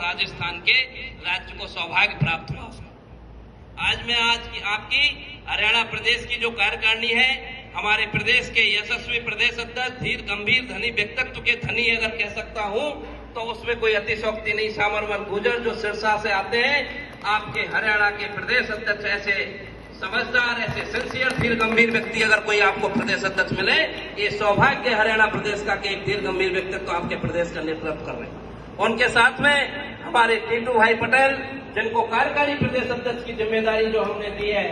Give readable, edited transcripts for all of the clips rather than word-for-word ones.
राजस्थान के राज्य को सौभाग्य प्राप्त हुआ। आज आपकी हरियाणा प्रदेश की जो कार्यकारिणी है, हमारे प्रदेश के यशस्वी प्रदेश अध्यक्ष, धीर गंभीर धनी व्यक्तित्व के धनी अगर कह सकता हूं तो उसमें कोई अतिशयोक्ति नहीं। सामरमल गुर्जर जो सिरसा से आते हैं, आपके हरियाणा के प्रदेश अध्यक्ष ऐसे समझदार, ऐसे सिंसियर, धीर गंभीर व्यक्ति अगर कोई आपको प्रदेश अध्यक्ष मिले, ये सौभाग्य हरियाणा प्रदेश का कि एक धीर गंभीर व्यक्तित्व आपके प्रदेश का नेतृत्व कर रहे हैं। उनके साथ में हमारे टीटू भाई पटेल, जिनको कार्यकारी प्रदेश अध्यक्ष की जिम्मेदारी जो हमने दी है,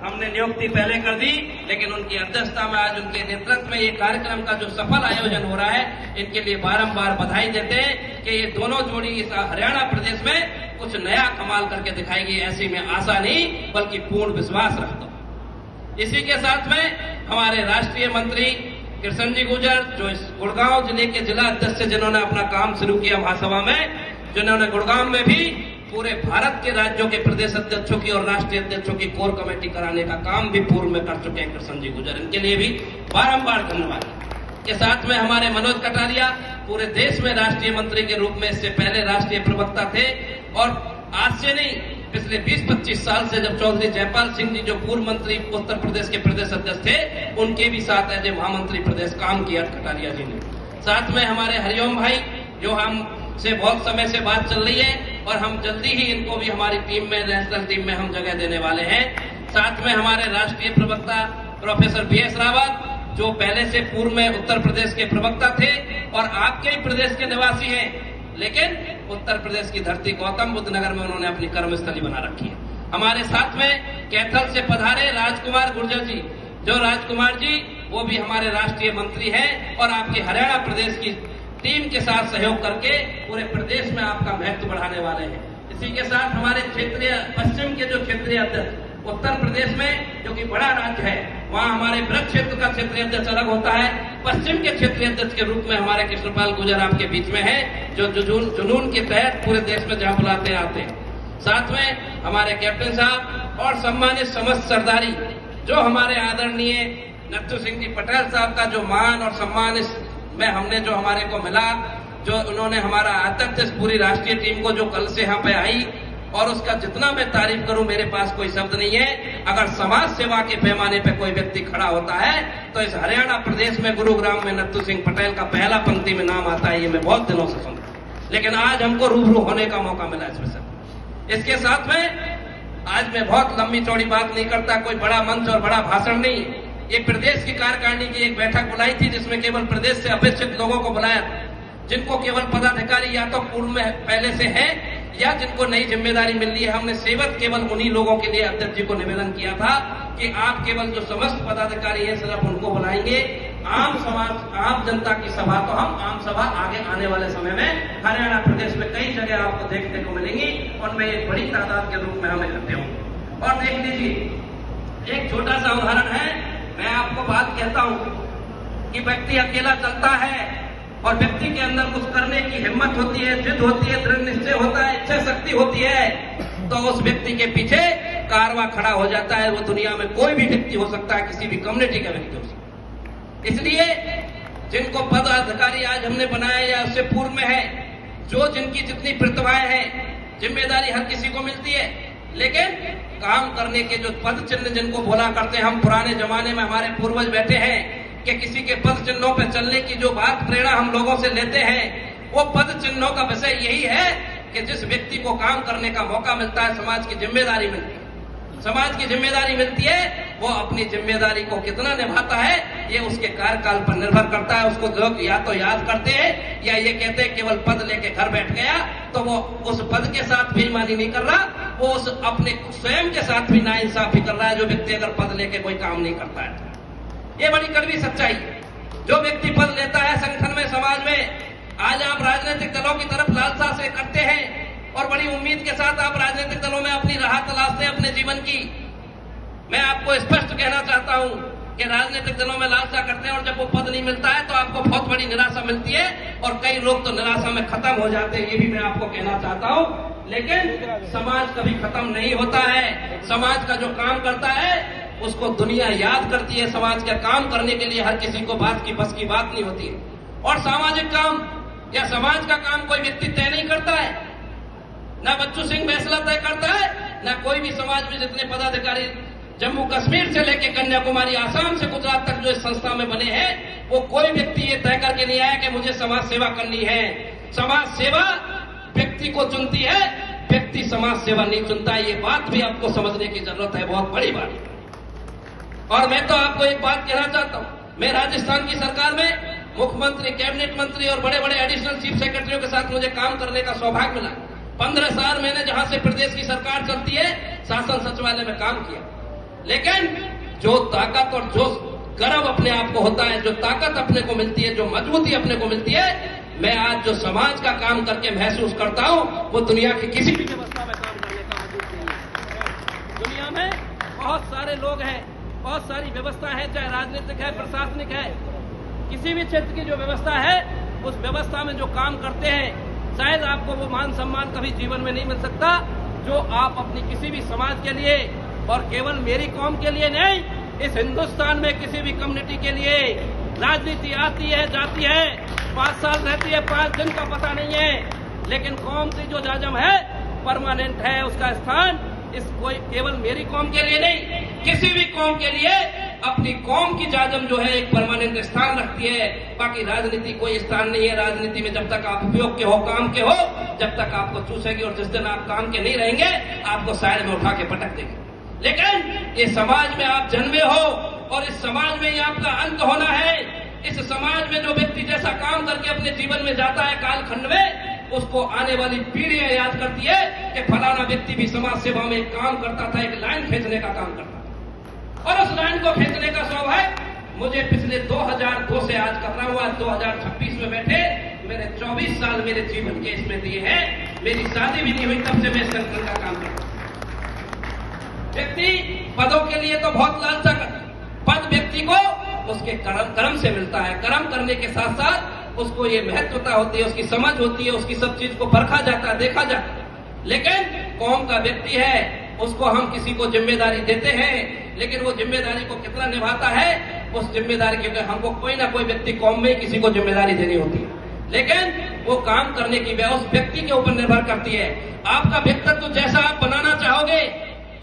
हमने नियुक्ति पहले कर दी, लेकिन उनकी अध्यक्षता में आज उनके नेतृत्व में ये कार्यक्रम का जो सफल आयोजन हो रहा है, इनके लिए बारंबार बधाई देते हैं कि ये दोनों जोड़ी इस हरियाणा प्रदेश में कुछ नया कमाल करके दिखाएगी। ऐसी में आशा नहीं बल्कि पूर्ण विश्वास रखता हूं। इसी के साथ में हमारे राष्ट्रीय मंत्री कृष्ण जी गुर्जर, जो इस गुड़गांव जिले के जिला अध्यक्ष से जिन्होंने अपना काम शुरू किया महासभा में, जिन्होंने गुड़गांव में भी पूरे भारत के राज्यों के प्रदेश अध्यक्षों की और राष्ट्रीय अध्यक्षों की कोर कमेटी कराने का काम भी पूर्व में कर चुके हैं कृष्ण जी गुर्जर, इनके लिए भी बारंबार धन्यवाद। के साथ में हमारे मनोज कटारिया पूरे देश में राष्ट्रीय मंत्री के रूप में इससे पहले राष्ट्रीय प्रवक्ता थे, और आज से नहीं पिछले 20-25 साल से जब चौधरी जयपाल सिंह जी जो पूर्व मंत्री उत्तर प्रदेश के प्रदेश अध्यक्ष थे, उनके भी साथ एज ए महामंत्री प्रदेश काम किया कटारिया जी ने। साथ में हमारे हरिओम भाई, जो हमसे बहुत समय से बात चल रही है और हम जल्दी ही इनको भी हमारी टीम में, नेशनल टीम में हम जगह देने वाले हैं। साथ में हमारे राष्ट्रीय प्रवक्ता प्रोफेसर BS रावत, जो पहले से पूर्व में उत्तर प्रदेश के प्रवक्ता थे और आपके ही प्रदेश के निवासी हैं, लेकिन उत्तर प्रदेश की धरती गौतम बुद्ध नगर में उन्होंने अपनी कर्मस्थली बना रखी है। हमारे साथ में कैथल से पधारे राजकुमार गुर्जर जी, जो राजकुमार जी वो भी हमारे राष्ट्रीय मंत्री हैं और आपके हरियाणा प्रदेश की टीम के साथ सहयोग करके पूरे प्रदेश में आपका महत्व बढ़ाने वाले हैं। इसी के साथ हमारे क्षेत्रीय पश्चिम के जो क्षेत्रीय अध्यक्ष उत्तर प्रदेश में, जो कि बड़ा राज्य है, वहाँ हमारे ब्रज क्षेत्र का क्षेत्रीय अध्यक्ष अलग होता है। पश्चिम के क्षेत्रीय अध्यक्ष के रूप में हमारे कृष्णपाल गुर्जर आपके बीच में है, जो जुनून के तहत पूरे देश में जहाँ बुलाते आते हैं। साथ में हमारे कैप्टन साहब और सम्मानित समस्त सरदारी, जो हमारे आदरणीय नत्थू सिंह जी पटेल साहब का जो मान और सम्मान में हमने जो हमारे को मिला, जो उन्होंने हमारा अध्यक्ष पूरी राष्ट्रीय टीम को जो कल से यहाँ पे आई, और उसका जितना मैं तारीफ करूं मेरे पास कोई शब्द नहीं है। अगर समाज सेवा के पैमाने पे कोई व्यक्ति खड़ा होता है तो इस हरियाणा प्रदेश में गुरुग्राम में नत्थू सिंह पटेल का पहला पंक्ति में नाम आता है। ये मैं बहुत दिनों से सुनता हूं, लेकिन आज हमको रूबरू होने का मौका मिला इसमें से। इसके साथ में आज मैं बहुत लंबी चौड़ी बात नहीं करता, कोई बड़ा मंच और बड़ा भाषण नहीं। ये प्रदेश की कार्यकारिणी की एक बैठक बुलाई थी, जिसमें केवल प्रदेश से अपेक्षित लोगों को बुलाया, जिनको केवल पदाधिकारी या तो पूर्व में पहले से है या जिनको नई जिम्मेदारी मिल रही है। हमने सेवक केवल उन्हीं लोगों के लिए अध्यक्ष जी को निवेदन किया था कि आप केवल जो समस्त पदाधिकारी हैं सिर्फ उनको बुलाएंगे। आम समाज, आम जनता की सभा तो हम आम सभा आगे आने वाले समय में हरियाणा प्रदेश में कई जगह आपको देखने को मिलेंगी, और मैं एक बड़ी तादाद के रूप में हम इकट्ठे होंगे। और देख लीजिए, एक छोटा सा उदाहरण है, मैं आपको बात कहता हूं कि व्यक्ति अकेला चलता है और व्यक्ति के अंदर कुछ करने की हिम्मत होती है, जिद होती है, दृढ़ निश्चय होता है, इच्छा शक्ति होती है, तो उस व्यक्ति के पीछे कारवां खड़ा हो जाता है। वो दुनिया में कोई भी व्यक्ति हो सकता है, किसी भी कम्युनिटी का व्यक्ति हो सकता है। इसलिए जिनको पद अधिकारी आज हमने बनाया या उससे पूर्व में है, जो जिनकी जितनी प्रतिभाएं हैं, जिम्मेदारी हर किसी को मिलती है, लेकिन काम करने के जो पद चिन्ह जिनको बोला करते हैं, हम पुराने जमाने में हमारे पूर्वज बैठे हैं कि किसी के पद चिन्हों पर चलने की जो बात प्रेरणा हम लोगों से लेते हैं, वो पद चिन्हों का विषय यही है कि जिस व्यक्ति को काम करने का मौका मिलता है, समाज की जिम्मेदारी मिलती है, समाज की जिम्मेदारी मिलती है, वो अपनी जिम्मेदारी को कितना निभाता है ये उसके कार्यकाल पर निर्भर करता है। उसको लोग या तो याद करते हैं या ये कहते हैं केवल पद लेके घर बैठ गया, तो वो उस पद के साथ बेईमानी नहीं कर रहा, वो उस अपने स्वयं के साथ भी नाइंसाफी कर रहा है, जो व्यक्ति अगर पद लेके कोई काम नहीं करता है। ये बड़ी कड़वी सच्चाई है। जो व्यक्ति पद लेता है संगठन में, समाज में, आज आप राजनीतिक दलों की तरफ लालसा से करते हैं और बड़ी उम्मीद के साथ आप राजनीतिक दलों में अपनी राह तलाशते हैं अपने जीवन की। मैं आपको स्पष्ट कहना चाहता हूं कि राजनीतिक दलों में लालसा करते हैं और जब वो पद नहीं मिलता है तो आपको बहुत बड़ी निराशा मिलती है, और कई लोग तो निराशा में खत्म हो जाते हैं। ये भी मैं आपको कहना चाहता हूं, लेकिन समाज कभी खत्म नहीं होता है। समाज का जो काम करता है उसको दुनिया याद करती है। समाज का काम करने के लिए हर किसी को बात की बस की बात नहीं होती है। और सामाजिक काम या समाज का काम कोई व्यक्ति तय नहीं करता है, ना बच्चू सिंह फैसला तय करता है, ना कोई भी समाज में जितने पदाधिकारी जम्मू कश्मीर से लेकर कन्याकुमारी, आसाम से गुजरात तक जो इस संस्था में बने हैं, वो कोई व्यक्ति ये तय करके नहीं आया कि मुझे समाज सेवा करनी है। समाज सेवा व्यक्ति को चुनती है, व्यक्ति समाज सेवा नहीं चुनता है। ये बात भी आपको समझने की जरूरत है, बहुत बड़ी बात है। और मैं तो आपको एक बात कहना चाहता हूं, मैं राजस्थान की सरकार में मुख्यमंत्री, कैबिनेट मंत्री और बड़े बड़े एडिशनल चीफ सेक्रेटरियों के साथ मुझे काम करने का सौभाग्य मिला। 15 साल मैंने जहां से प्रदेश की सरकार चलती है, शासन सचिवालय में काम किया। लेकिन जो ताकत और जो गर्व अपने आप को होता है, जो ताकत अपने को मिलती है, जो मजबूती अपने को मिलती है, मैं आज जो समाज का काम करके महसूस करता हूं, वो दुनिया की किसी भी व्यवस्था में काम करने का मजबूत नहीं है। दुनिया में बहुत सारे लोग हैं, बहुत सारी व्यवस्था है, चाहे राजनीतिक है, प्रशासनिक है, किसी भी क्षेत्र की जो व्यवस्था है, उस व्यवस्था में जो काम करते हैं, शायद आपको वो मान सम्मान कभी जीवन में नहीं मिल सकता जो आप अपनी किसी भी समाज के लिए, और केवल मेरी कौम के लिए नहीं, इस हिंदुस्तान में किसी भी कम्युनिटी के लिए। राजनीति आती है, जाती है, 5 साल रहती है, 5 दिन का पता नहीं है, लेकिन कौम की जो जाजम है परमानेंट है। उसका स्थान इस कोई केवल मेरी कौम के लिए नहीं, किसी भी कौम के लिए अपनी कौम की जाजम जो है एक परमानेंट स्थान रखती है। बाकी राजनीति कोई स्थान नहीं है। राजनीति में जब तक आप उपयोग के हो, काम के हो, जब तक आपको चूसेगी, और जिस दिन आप काम के नहीं रहेंगे, आपको साइड में उठा के पटक देंगे। लेकिन ये समाज में आप जन्मे हो, और इस समाज में ही आपका अंत होना है। इस समाज में जो व्यक्ति जैसा काम करके अपने जीवन में जाता है कालखंड में, उसको आने वाली पीढ़ियां याद करती है कि फलाना व्यक्ति भी समाज सेवा में काम करता था, एक लाइन खींचने का काम करता था। और उस लाइन को खींचने का सौभाग्य मुझे पिछले 2002 से आज कर रहा हूं। आज 2026 में बैठे मैंने 24 साल मेरे जीवन के इसमें दिए हैं। मेरी शादी भी नहीं हुई तब से मैं इस संगठन का काम करता हूं। व्यक्ति पदों के लिए तो बहुत लालसा करता है। पद व्यक्ति को उसके कर्म से मिलता है। कर्म करने के साथ साथ उसको ये महत्वता होती है, उसकी समझ होती है, उसकी सब चीज को परखा जाता है, देखा जाता है। लेकिन कौम का व्यक्ति है, उसको हम किसी को जिम्मेदारी देते हैं, लेकिन वो जिम्मेदारी को कितना निभाता है, उस जिम्मेदारी के लिए हमको कोई ना कोई व्यक्ति कौम में किसी को जिम्मेदारी देनी होती है। लेकिन वो काम करने की उस व्यक्ति के ऊपर निर्भर करती है। आपका व्यक्तित्व जैसा आप बनाना चाहोगे,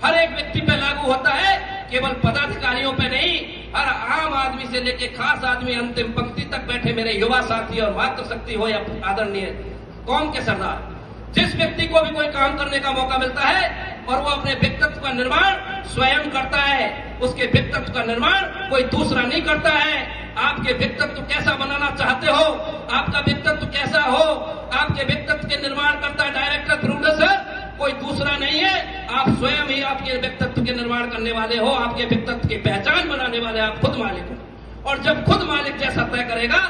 हर एक व्यक्ति पे लागू होता है, केवल पदाधिकारियों पे नहीं। हर आम आदमी से लेके खास आदमी, अंतिम पंक्ति तक बैठे मेरे युवा साथी और मातृशक्ति हो या आदरणीय कौम के सरदार, जिस व्यक्ति को भी कोई काम करने का मौका मिलता है और वो अपने व्यक्तित्व का निर्माण स्वयं करता है, उसके व्यक्तित्व का निर्माण कोई दूसरा नहीं करता है। आपके व्यक्तित्व कैसा बनाना चाहते हो, आपका व्यक्तित्व कैसा हो, आपके व्यक्तित्व के निर्माण करता है डायरेक्टर, प्रोड्यूसर, कोई दूसरा नहीं है। आप स्वयं ही आपके व्यक्तित्व के निर्माण करने वाले हो, आपके व्यक्तित्व की पहचान बनाने वाले आप खुद मालिक हो। और जब खुद मालिक जैसा तय करेगा,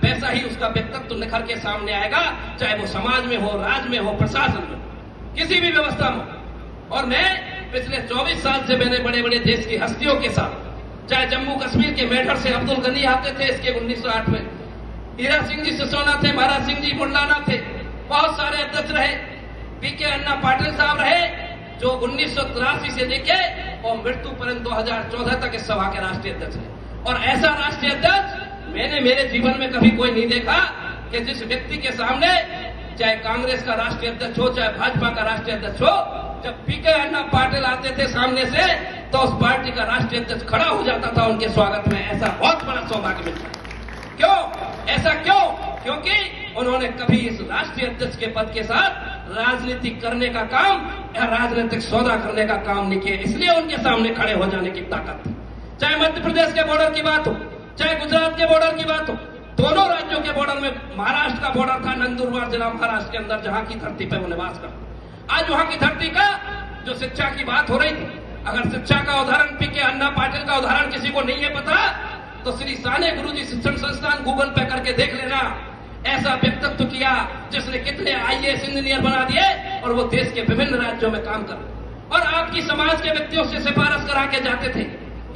वैसा ही उसका व्यक्तित्व निखर के सामने आएगा, चाहे वो समाज में हो, राज्य में हो, प्रशासन में, किसी भी व्यवस्था में। और मैं पिछले 24 साल से मैंने बड़े बड़े देश की हस्तियों के साथ, चाहे जम्मू कश्मीर के मेढर से अब्दुल गनी आते थे इसके 1908 में, हीरा सिंह जी सिसोना थे, महाराज सिंह जी मुंडाना थे, बहुत सारे अध्यक्ष रहे, पीके अन्ना पाटिल साहब रहे, जो 1983 से लेके और मृत्यु पर्यंत 2014 तक इस सभा के राष्ट्रीय अध्यक्ष रहे। और ऐसा राष्ट्रीय अध्यक्ष मैंने मेरे जीवन में कभी कोई नहीं देखा कि जिस व्यक्ति के सामने, चाहे कांग्रेस का राष्ट्रीय अध्यक्ष हो, चाहे भाजपा का राष्ट्रीय अध्यक्ष हो, जब पीके अन्ना पाटिल आते थे सामने से, तो उस पार्टी का राष्ट्रीय अध्यक्ष खड़ा हो जाता था उनके स्वागत में। ऐसा बहुत बड़ा सौभाग्य मिलता है। क्यों ऐसा? क्यों? क्योंकि उन्होंने कभी इस राष्ट्रीय अध्यक्ष के पद के साथ राजनीति करने का काम या राजनीतिक सौदा करने का काम नहीं किया, इसलिए उनके सामने खड़े हो जाने की ताकत थी। चाहे मध्य प्रदेश के बॉर्डर की बात हो, चाहे गुजरात के बॉर्डर की बात हो, दोनों राज्यों के बॉर्डर में, महाराष्ट्र का बॉर्डर था नंदुरबार जिला महाराष्ट्र के अंदर, जहां की धरती पर वो निवास करते। आज वहां की धरती का जो शिक्षा की बात हो रही थी, अगर शिक्षा का उदाहरण पीके अन्ना पाटिल का उदाहरण किसी को नहीं है पता, तो श्री साने गुरुजी शिक्षण संस्थान गूगल पे करके देख लेना। ऐसा व्यक्तित्व किया जिसने कितने IAS इंजीनियर बना दिए और वो देश के विभिन्न राज्यों में काम कर, और आपकी समाज के व्यक्तियों से सिफारिश करा के जाते थे,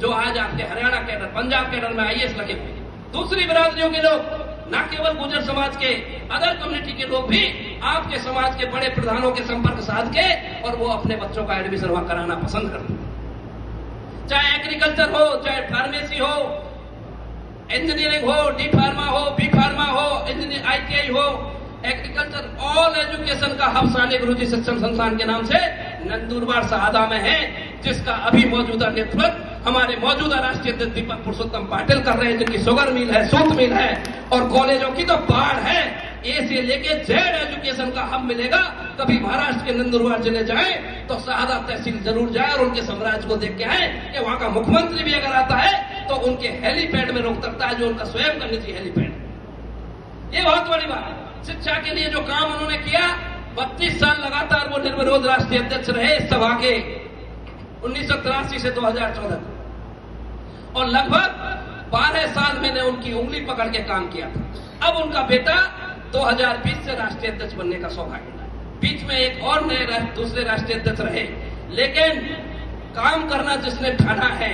जो आज आपके हरियाणा कैडर, पंजाब कैडर में IAS लगे हुए। दूसरी बिरादरियों के लोग, न केवल गुर्जर समाज के, अदर कम्युनिटी के लोग भी आपके समाज के बड़े प्रधानों के संपर्क साध के और वो अपने बच्चों का एडमिशन वहां कराना पसंद करते हैं। चाहे एग्रीकल्चर हो, चाहे फार्मेसी हो, इंजीनियरिंग हो, डी फार्मा हो, बी फार्मा हो, ITI हो, एग्रीकल्चर ऑल एजुकेशन का हब साने गुरुजी शिक्षण संस्थान के नाम से नंदुरबार शहादा में है, जिसका अभी मौजूदा नेतृत्व हमारे मौजूदा राष्ट्रीय अध्यक्ष दीपक पुरुषोत्तम पाटिल कर रहे हैं, जिनकी शुगर मिल है, सूत मिल है और कॉलेजों की तो बाढ़ है। ए से लेके जेड एजुकेशन का हब मिलेगा। कभी महाराष्ट्र के नंदुरबार जिले जाए तो शहादा तहसील जरूर जाए और उनके साम्राज्य को देख के आए कि वहां का मुख्यमंत्री भी अगर आता है तो उनके हेलीपैड में रोक सकता है, जो उनका स्वयं का निजी हेलीपैड। ये बहुत बड़ी बात है। शिक्षा के लिए जो काम उन्होंने किया, 32 साल लगातार वो निर्विरोध राष्ट्रीय अध्यक्ष रहे इस सभा के, 1983 से 2014 और लगभग 12 साल मैंने उनकी उंगली पकड़ के काम किया था। अब उनका बेटा 2020 से राष्ट्रीय अध्यक्ष बनने का सौभाग्य मिला। बीच में एक और नए दूसरे राष्ट्रीय अध्यक्ष रहे, लेकिन काम करना जिसने ठाना है,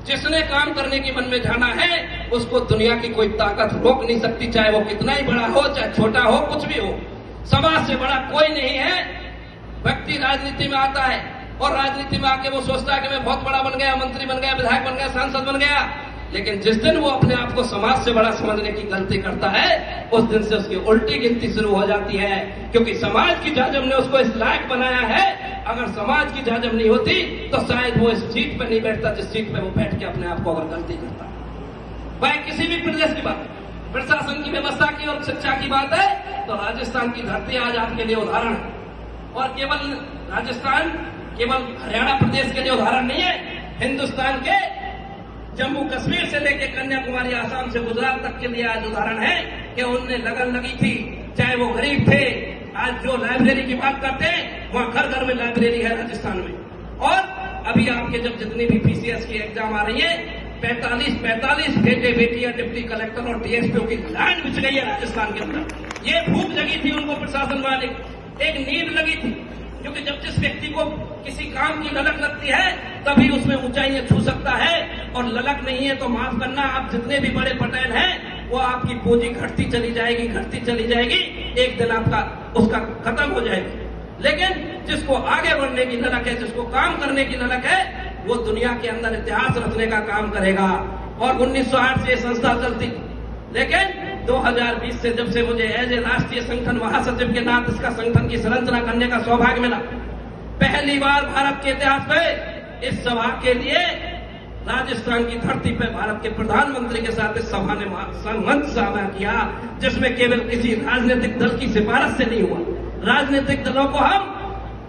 जिसने काम करने की मन में ठाना है, उसको दुनिया की कोई ताकत रोक नहीं सकती, चाहे वो कितना ही बड़ा हो, चाहे छोटा हो, कुछ भी हो। समाज से बड़ा कोई नहीं है। व्यक्ति राजनीति में आता है और राजनीति में आके वो सोचता है कि मैं बहुत बड़ा बन गया, मंत्री बन गया, विधायक बन गया, सांसद बन गया, लेकिन जिस दिन वो अपने आप को समाज से बड़ा समझने की गलती करता है, उस दिन से उसकी उल्टी गिनती शुरू हो जाती है, क्योंकि समाज की जाजम ने उसको इस लायक बनाया है। अगर समाज की जाजम नहीं होती तो शायद वो इस सीट पे नहीं बैठता जिस सीट पे वो बैठ के अपने आप को अगर गलती करता है। भाई किसी भी प्रदेश की बात, प्रशासन की व्यवस्था की और शिक्षा की बात है तो राजस्थान की धरती आज आपके लिए उदाहरण है। और केवल राजस्थान, केवल हरियाणा प्रदेश के लिए उदाहरण नहीं है, हिंदुस्तान के जम्मू कश्मीर से लेकर कन्याकुमारी, आसाम से गुजरात तक के लिए आज उदाहरण है कि उनने लगन लगी थी, चाहे वो गरीब थे। आज जो लाइब्रेरी की बात करते हैं, वहां घर घर में लाइब्रेरी है राजस्थान में। और अभी आपके जब जितनी भी पीसीएस की एग्जाम आ रही है, 45 बेटे बेटियां डिप्टी कलेक्टर और डीएसपीओ की लाइन बिछ गई है राजस्थान के अंदर। ये भूख लगी थी उनको, प्रशासन वाले एक नींद लगी थी, क्योंकि जब जिस व्यक्ति को किसी काम की ललक लगती है तभी उसमें ऊंचाइयां छू सकता है, और ललक नहीं है तो माफ करना, आप जितने भी बड़े पटेल हैं वो आपकी पूंजी घटती चली जाएगी, घटती चली जाएगी, एक दिन आपका उसका खत्म हो जाएगी। लेकिन जिसको आगे बढ़ने की ललक है, जिसको काम करने की ललक है, वो दुनिया के अंदर इतिहास रचने का काम करेगा। और 1908 से संस्था चलती, लेकिन 2020 से जब से मुझे एज ए राष्ट्रीय संगठन महासचिव के नाते इसका संगठन की संरचना करने का सौभाग्य मिला, पहली बार भारत के इतिहास में इस सभा के लिए राजस्थान की धरती पर भारत के प्रधानमंत्री के साथ इस सभा ने मंच साझा किया, जिसमें केवल किसी राजनीतिक दल की सिफारिश से नहीं हुआ। राजनीतिक दलों को हम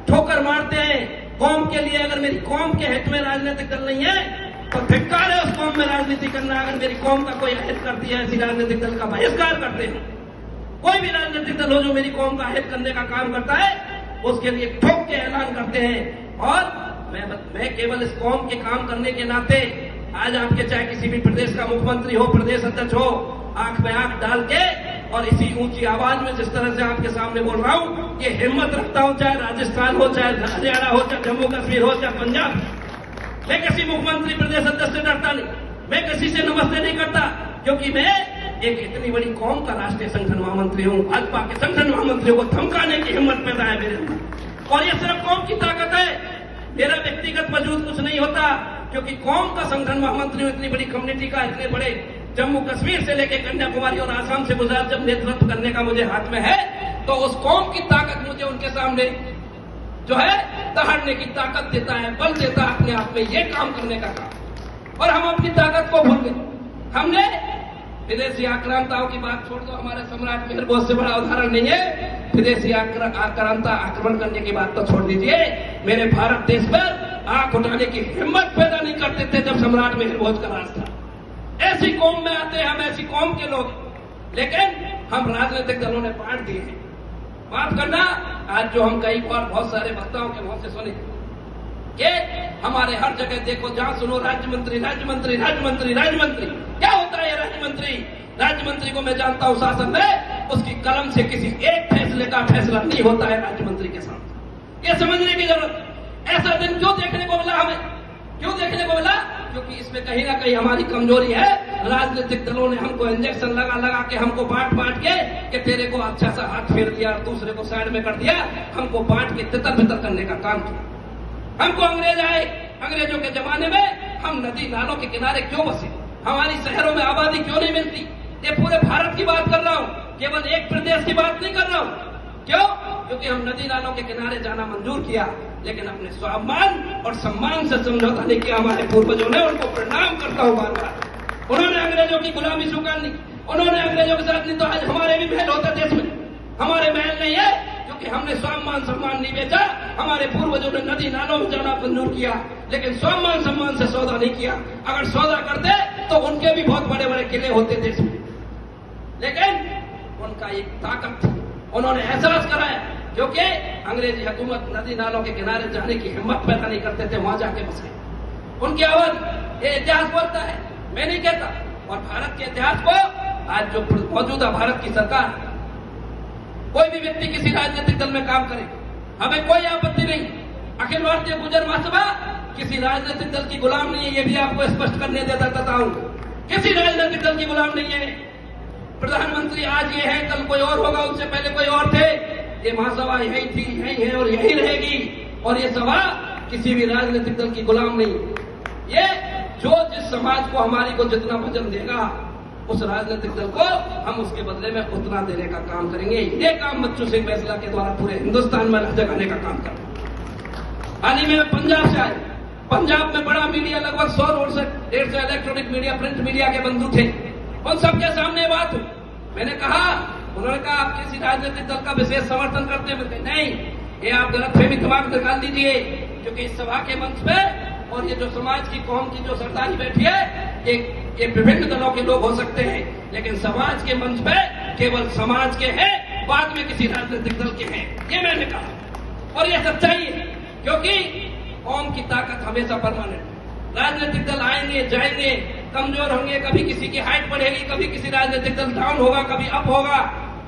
ठोकर मारते हैं कौम के लिए। अगर मेरी कौम के हित में राजनीतिक दल नहीं है तो धिक्कार है उस कौम में राजनीति करना। अगर मेरी कौम का कोई हित करती है, ऐसी राजनीतिक दल का बहिष्कार करते हैं। कोई भी राजनीतिक दल हो जो मेरी कौम का हित करने का काम करता है, उसके लिए ठोक के ऐलान करते हैं। और मैं केवल इस कौम के काम करने के नाते आज आपके चाहे किसी भी प्रदेश का मुख्यमंत्री हो, प्रदेश अध्यक्ष हो, आंख में आंख डाल के और इसी ऊंची आवाज में जिस तरह से आपके सामने बोल रहा हूं, ये हिम्मत रखता हूं, चाहे राजस्थान हो, चाहे हरियाणा हो, चाहे जम्मू कश्मीर हो, चाहे पंजाब। मैं किसी मुख्यमंत्री प्रदेश अध्यक्ष से डरता नहीं, मैं किसी से नमस्ते नहीं करता, क्योंकि मैं एक इतनी बड़ी कौम का राष्ट्रीय संगठन महामंत्री हूं। भाजपा के संगठन महामंत्रियों को धमकाने की हिम्मत पैदा है मेरे अंदर, और ये सिर्फ कौम की ताकत है। मेरा व्यक्तिगत वजूद कुछ नहीं होता, क्योंकि कौम का संगठन महामंत्री इतनी बड़ी कम्युनिटी का, इतने बड़े जम्मू कश्मीर से लेकर कन्याकुमारी और आसाम से गुजरात जब नेतृत्व करने का मुझे हाथ में है, तो उस कौम की ताकत मुझे उनके सामने जो है दहाड़ने की ताकत देता है, बल देता है अपने आप में ये काम करने का काम। और हम अपनी ताकत को भूल गए। हमने विदेशी आक्रांताओं की बात छोड़ दो, हमारे सम्राट मेहर बहुत से बड़ा उदाहरण नहीं है। विदेशी आक्रांता आक्रमण करने की बात तो छोड़ दीजिए, मेरे भारत देश पर आंख उठाने की हिम्मत पैदा नहीं करते थे जब सम्राट मेहर भोज का राज था। ऐसी कौम में आते हैं हम, ऐसी कौम के लोग, लेकिन हम राजनीतिक दलों ने बांट दिए हैं। माफ करना, आज जो हम कई बार बहुत सारे वक्ताओं के मुंह से सुने कि हमारे हर जगह देखो, जहां सुनो राज्य मंत्री, राज्य मंत्री, राज्य मंत्री, राज्य मंत्री। क्या होता है ये राज्य मंत्री? राज्य मंत्री को मैं जानता हूं, शासन में उसकी कलम से किसी एक फैसले का फैसला नहीं होता है राज्य मंत्री के साथ। ये समझने की जरूरत। ऐसा दिन क्यों देखने को मिला हमें? क्यों देखने को मिला? क्योंकि इसमें कहीं ना कहीं हमारी कमजोरी है। राजनीतिक दलों ने हमको इंजेक्शन लगा लगा के, हमको बांट बांट के, कि तेरे को अच्छा सा हाथ फेर दिया, दूसरे को साइड में कर दिया, हमको बांट के तितर बितर करने का काम किया। हमको अंग्रेज आए, अंग्रेजों के जमाने में हम नदी नालों के किनारे क्यों बसे? हमारी शहरों में आबादी क्यों नहीं मिलती? ये पूरे भारत की बात कर रहा हूं। केवल एक प्रदेश की बात नहीं कर रहा हूं। क्यों? क्योंकि हम नदी नालों के किनारे जाना मंजूर किया, लेकिन अपने स्वाभिमान और सम्मान से समझौता नहीं किया हमारे पूर्वजों ने। उनको प्रणाम करता हूं बार बार। उन्होंने अंग्रेजों की गुलामी स्वीकार नहीं, उन्होंने अंग्रेजों के साथ नहीं, तो आज हमारे भी महल होते देश में। हमारे महल नहीं है क्योंकि हमने स्वाभिमान सम्मान नहीं बेचा। हमारे पूर्वजों ने नदी नालों में जाना मंजूर किया, लेकिन स्वाभिमान सम्मान से सौदा नहीं किया। अगर सौदा करते तो उनके भी बहुत बड़े बड़े किले होते देश में, लेकिन उनका एक ताकत थी। उन्होंने एहसास कराया, क्योंकि अंग्रेजी हुकूमत नदी नालों के किनारे जाने की हिम्मत पैदा नहीं करते थे, वहां जाके बस गए। उनकी आवाज, ये इतिहास बोलता है, मैं नहीं कहता। और भारत के इतिहास को आज जो मौजूदा भारत की सरकार, कोई भी व्यक्ति किसी राजनीतिक दल में काम करे, हमें कोई आपत्ति नहीं। अखिल भारतीय गुर्जर महासभा किसी राजनीतिक दल की गुलाम नहीं है, ये भी आपको स्पष्ट करने देता हूं। किसी राजनीतिक दल की गुलाम नहीं है। प्रधानमंत्री आज ये है, कल कोई और होगा, उससे पहले कोई और थे। ये महासभा यही थी, यही है और यही रहेगी। और ये सभा किसी भी राजनीतिक दल की गुलाम नहीं। ये जो जिस समाज को हमारी को जितना वजन देगा, उस राजनीतिक दल को हम उसके बदले में उतना देने का काम करेंगे। ये काम बच्चू सिंह बैसला के द्वारा पूरे हिंदुस्तान में जगाने का काम करेंगे। हाल ही में पंजाब से आए। पंजाब में बड़ा मीडिया, लगभग 100 रोड से 150 इलेक्ट्रॉनिक मीडिया, प्रिंट मीडिया के बंधु थे। उन सबके सामने बात हुई। मैंने कहा, उन्होंने कहा आप किसी राजनीतिक दल का विशेष समर्थन करते हैं? नहीं, ये आप गलतफहमी दिमाग निकाल दीजिए, क्योंकि इस सभा के मंच पे और ये जो समाज की, कौम की जो सरदारी बैठी है, ये विभिन्न दलों के लोग हो सकते हैं, लेकिन समाज के मंच पे केवल समाज के हैं, बाद में किसी राजनीतिक दल के हैं। ये मैंने कहा और ये सच्चाई है, क्योंकि कौम की ताकत हमेशा परमानेंट। राजनीतिक दल आएंगे जाएंगे, कमजोर होंगे, कभी किसी की हाइट बढ़ेगी, कभी किसी राजनीतिक दल डाउन होगा, कभी अप होगा।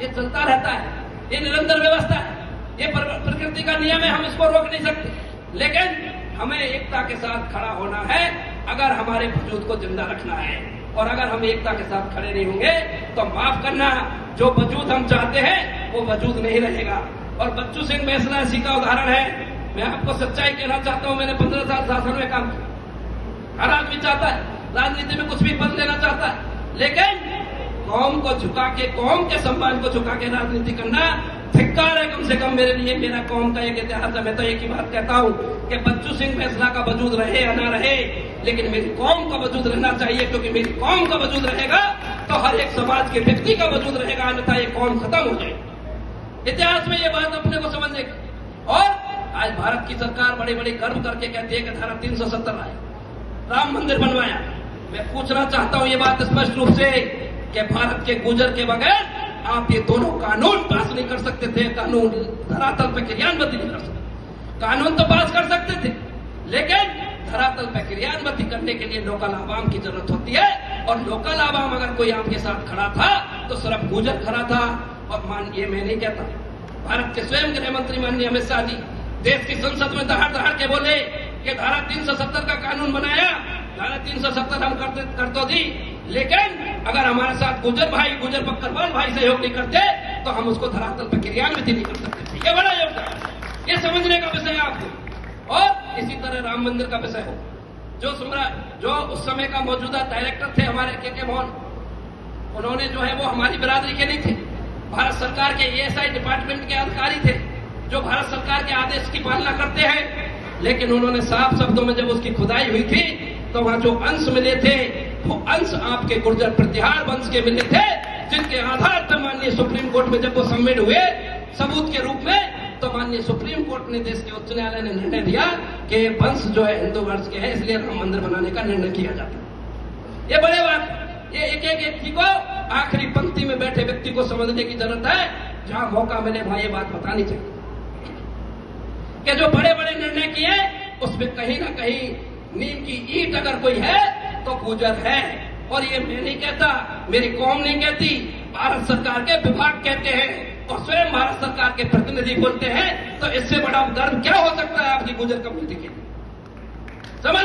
ये चलता रहता है, ये निरंतर व्यवस्था है, ये प्रकृति का नियम है, हम इसको रोक नहीं सकते। लेकिन हमें एकता के साथ खड़ा होना है अगर हमारे वजूद को जिंदा रखना है। और अगर हम एकता के साथ खड़े नहीं होंगे तो माफ करना, जो वजूद हम चाहते हैं वो वजूद नहीं रहेगा। और बच्चू सिंह बैसला इसी का उदाहरण है। मैं आपको सच्चाई कहना चाहता हूं, मैंने 15 साल शासन में काम किया। हर आदमी चाहता है राजनीति में कुछ भी पद लेना चाहता है, लेकिन कौम को झुका के, कौम के सम्मान को झुका के राजनीति करना धिक्कार है। कम से कम मेरे लिए, मेरा कौम का एक इतिहास है। मैं तो एक ही बात कहता हूं कि बच्चू सिंह बैसला का वजूद रहे या ना रहे, लेकिन मेरी कौम का वजूद रहना चाहिए, क्योंकि मेरी कौम का वजूद रहेगा तो हर एक समाज के व्यक्ति का वजूद रहेगा, अन्यथा ये कौम खत्म हो जाएगी। इतिहास में ये बात अपने को समझने की। और आज भारत की सरकार बड़े बड़े गर्व करके कहती है कि धारा 370 आए, राम मंदिर बनवाया। मैं पूछना चाहता हूं ये बात स्पष्ट रूप से कि भारत के गुजर के बगैर आप ये दोनों कानून पास नहीं कर सकते थे। कानून धरातल पर क्रियान्वित नहीं कर सकते। कानून तो पास कर सकते थे, लेकिन धरातल पर क्रियान्वित करने के लिए लोकल आवाम की जरूरत होती है। और लोकल आवाम अगर कोई आपके साथ खड़ा था तो सिर्फ गुजर खड़ा था। और ये मैं नहीं कहता, भारत के स्वयं गृह मंत्री माननीय अमित शाह जी देश की संसद में दहाड़ के बोले कि धारा 370 का कानून बनाया, धारा 370 हम कर तो दी, लेकिन अगर हमारे साथ गुजर बकरवाल भाई सहयोग नहीं करते तो हम उसको धरातल पर क्रियान्वित नहीं कर सकते थे। ये बड़ा योगदान है, ये समझने का विषय आपको। और इसी तरह राम मंदिर का विषय हो, जो उस समय का मौजूदा डायरेक्टर थे हमारे के मोहन, उन्होंने जो है वो हमारी बिरादरी के नहीं थे, भारत सरकार के ESI डिपार्टमेंट के अधिकारी थे, जो भारत सरकार के आदेश की पालना करते हैं। लेकिन उन्होंने साफ शब्दों में जब उसकी खुदाई हुई थी तो वहां जो अंश मिले थे वो अंश आपके गुर्जर प्रतिहार वंश के मिले थे, जिनके आधार पर माननीय सुप्रीम कोर्ट में जब वो सबमिट हुए सबूत के रूप में, तो माननीय सुप्रीम कोर्ट ने, देश के उच्च न्यायालय ने निर्णय दिया कि वंश जो है हिंदू वंश के है, इसलिए राम मंदिर बनाने का निर्णय किया जाता। ये बड़े बात, ये एक एक व्यक्ति को, आखिरी पंक्ति में बैठे व्यक्ति को समझने की जरूरत है। जहां मौका मिले वहां ये बात बतानी चाहिए कि जो बड़े बड़े निर्णय किए उसमें कहीं ना कहीं नीम की ईंट अगर कोई है तो गुजर है। और ये मैं नहीं कहता, मेरी कौम नहीं कहती, भारत सरकार के विभाग कहते हैं और स्वयं भारत सरकार के प्रतिनिधि बोलते हैं। तो इससे बड़ा गर्व क्या हो सकता है आपकी गुजर कम्युनिटी के?